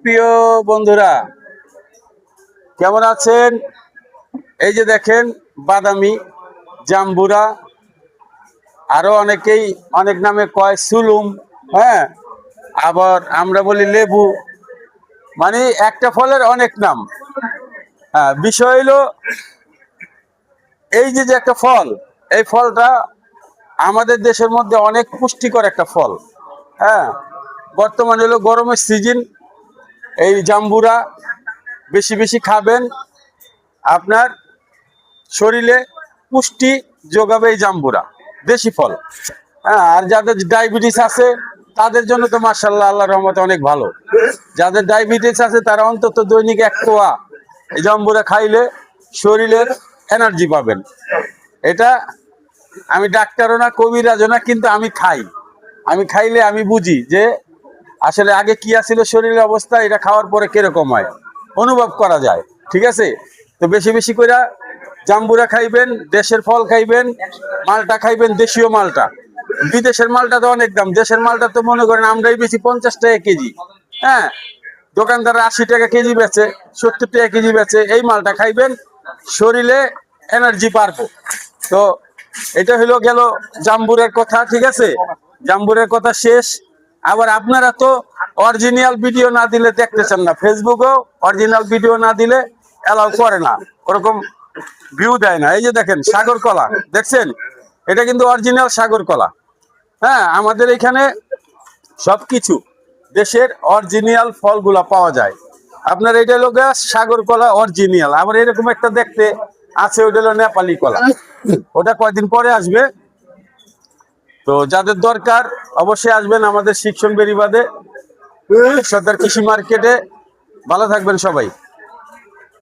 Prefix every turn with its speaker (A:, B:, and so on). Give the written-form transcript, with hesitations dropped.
A: প্রিয় বন্ধুরা, কেমন আছেন? এই যে দেখেন বাদামি, জাম্বুরা, আরো অনেকেই অনেক নামে কয় সুলুম। হ্যাঁ, আবার আমরা বলি লেবু। মানে একটা ফলের অনেক নাম। হ্যাঁ, বিষয় হলো এই যে যে একটা ফল, এই ফলটা আমাদের দেশের মধ্যে অনেক পুষ্টিকর একটা ফল। হ্যাঁ, বর্তমানে হলো গরমের সিজন। এই জাম্বুরা বেশি বেশি খাবেন, আপনার শরীরে পুষ্টি যোগাবে এই জাম্বুরা, দেশি ফল। হ্যাঁ, আর যাদের ডায়াবেটিস আছে তাদের জন্য তো মাশাআল্লাহ, আল্লাহর রহমতে অনেক ভালো। যাদের ডায়াবেটিস আছে তারা অন্তত দৈনিক এক কোয়া এই জাম্বুরা খাইলে শরীরের এনার্জি পাবেন। এটা আমি ডাক্তারও না, কবিরাজও না, কিন্তু আমি খাই। আমি খাইলে আমি বুঝি যে আসলে আগে কি আছিল শরীরের অবস্থা, এটা খাওয়ার পরে কিরকম হয় অনুভব করা যায়। ঠিক আছে, তো বেশি বেশি করে জাম্বুরা খাইবেন, দেশের ফল খাইবেন, মালটা খাইবেন, দেশীয় মালটা। বিদেশের মালটা তো অনেক দাম, দেশের মালটা তো মনে করেন আমরাই বেশি 50 টাকা কেজি। হ্যাঁ, দোকানদার 80 টাকা কেজি বেচে, 70 টাকা কেজি বেচে। এই মালটা খাইবেন, শরীরে এনার্জি পারবো। তো এটা হলো গেল জাম্বুরের কথা। ঠিক আছে, জাম্বুরের কথা শেষ। আবার আপনারা তো অরিজিনাল ভিডিও না দিলে দেখতেছেন না, ফেসবুকেও অরিজিনাল ভিডিও না দিলে অ্যালাউ করে না, ওরকম ভিউ দেয় না। এই যে দেখেন সাগর কলা, দেখছেন? এটা কিন্তু অরিজিনাল সাগর কলা। হ্যাঁ, আমাদের এখানে সবকিছু দেশের অরিজিনাল ফলগুলা পাওয়া যায়। আপনার এটা হলো সাগর কলা অরিজিনাল। আবার এরকম একটা দেখতে আছে, ওটা হলো নেপালি কলা, ওটা কয়দিন পরে আসবে। তো যাদের দরকার অবশ্যই আসবেন আমাদের শিক্ষণ বেরিবাদে, সরদার কৃষি মার্কেটে। ভালো থাকবেন সবাই।